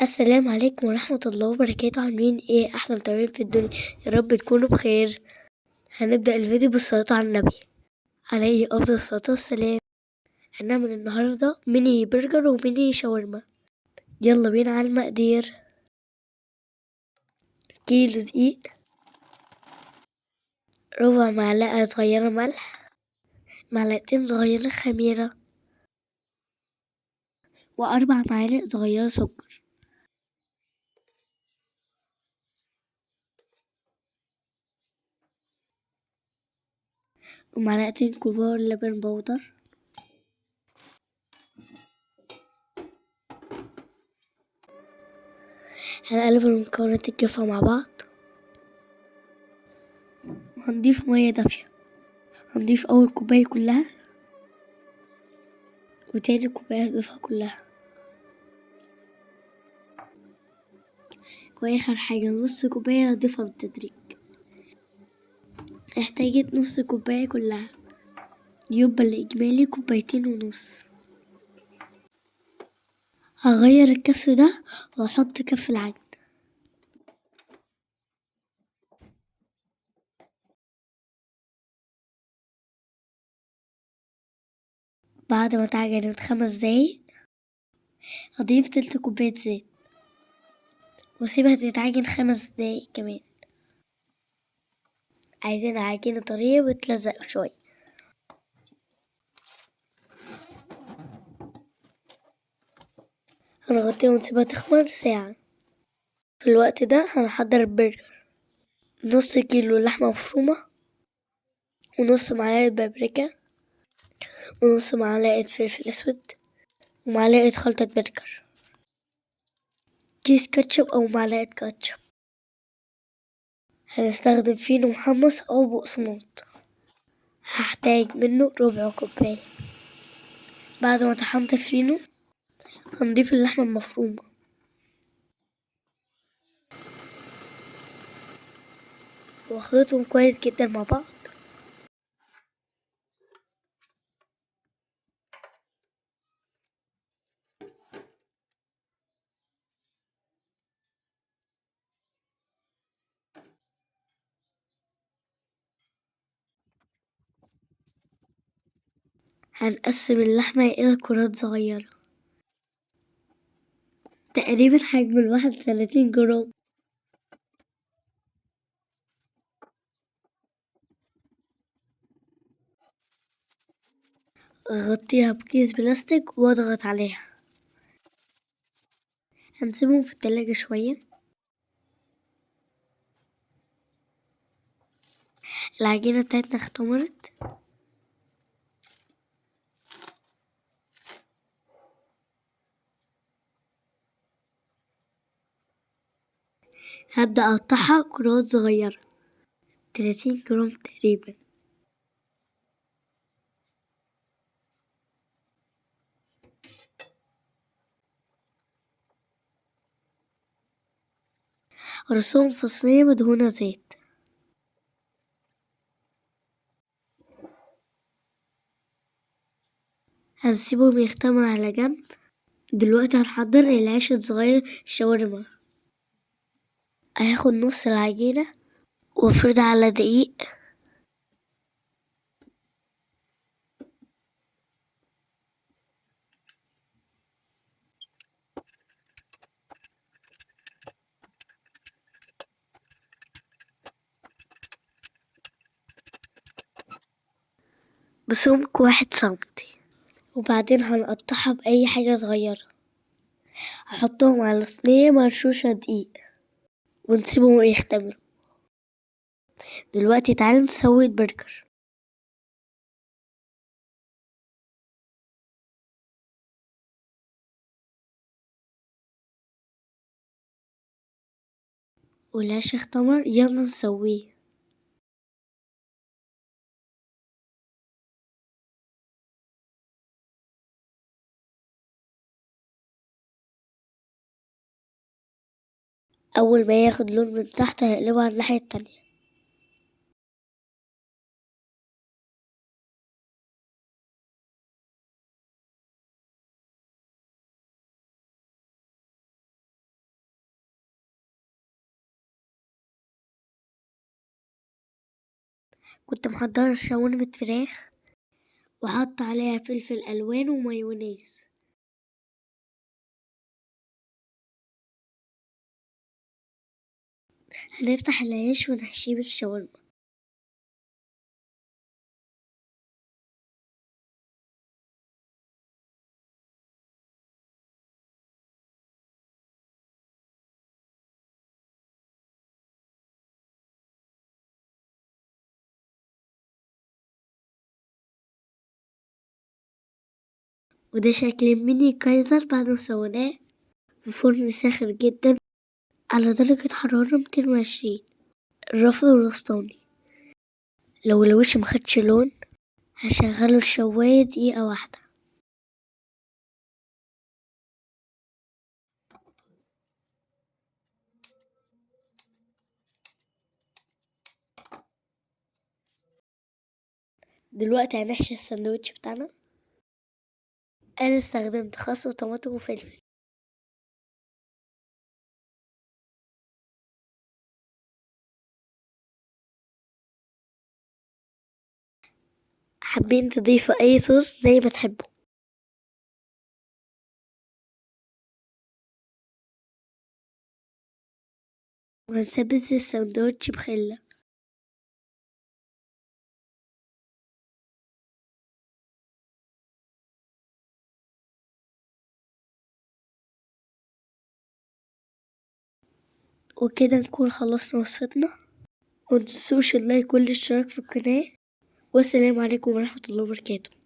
السلام عليكم ورحمة الله وبركاته. عاملين ايه؟ احلى متابعين في الدنيا، يا رب تكونوا بخير. هنبدأ الفيديو بالصلاة على النبي عليه افضل الصلاة والسلام. هنعمل النهاردة ميني برجر وميني شاورما. يلا بينا على المقادير. كيلو دقيق، ربع معلقة صغيرة ملح، معلقتين صغيرة خميرة، وأربع معالق صغيرة سكر، ومعلقتين كبار لبن بودر. هنقلب المكونات الجافة مع بعض، وهنضيف مية دافية. هنضيف أول كوباية كلها، وتاني كوباية هضيفها كلها، وآخر حاجة نص كوباية هضيفها بالتدريج. احتاجت نص كوباية كلها، يبقى الإجمالي كوبايتين ونص. هغير الكف ده وأحط كف العجن. بعد ما اتعجنت 5 دقايق هضيف تلت كوباية زيت، واسيبها تتعجن 5 دقايق كمان. عايزين عجينة طرية وتلزق شوية. هنغطيها ونسيبها تخمر ساعة. في الوقت ده هنحضر البرجر. نص كيلو لحمة مفرومة، ونص معلقة بابريكا، ونص معلقة فلفل اسود، ومعلقة خلطة برجر، كيس كاتشب أو معلقة كاتشب. هنستخدم فينو محمص أو بقسماط. هحتاج منه ربع كوباية. بعد ما طحنت الفينو هنضيف اللحمة المفرومة، واخلطهم كويس جدا مع بعض. هنقسم اللحمة إلى كرات صغيرة، تقريبا حجم الواحد 30 جرام. أغطيها بكيس بلاستيك واضغط عليها. هنسيبهم في التلاجة شوية. العجينة بتاعتنا اختمرت. هبدأ أقطعها كرات صغيرة، 30 جرام تقريبا. أرصهم في صينية مدهونة زيت. هنسيبهم يختمروا على جنب. دلوقتي هنحضر العيش الصغير الشاورما. هاخد نص العجينة وافردها على دقيق، بسمك 1 سنتي. وبعدين هنقطعها بأي حاجة صغيرة. هحطهم على صينية مرشوشة دقيق ونسيبهم يختمروا. دلوقتي تعالوا نسوي البرجر. والعيش اختمر، يلا نسويه. أول ما ياخد لون من تحت هقلبه على الناحية التانية. كنت محضرة شاورمة فراخ وحط عليها فلفل ألوان ومايونيز. هنفتح العيش ونحشيه بالشاورما. وده شكل الميني كايزر بعد ما سويناه في فرن ساخن جدا على درجة حرارة 220. الرف الوسطاني. لو الوش مخدش لون هشغله الشواية دقيقة واحدة. دلوقتي هنحشي الساندوتش بتاعنا. أنا استخدمت خس وطماطم وفلفل. حابين تضيفوا أي صوص زي ما تحبوا. وهنثبت الساندوتش بخلة. وكده نكون خلصنا وصفتنا. ومتنسوش اللايك والاشتراك في القناة. والسلام عليكم ورحمة الله وبركاته.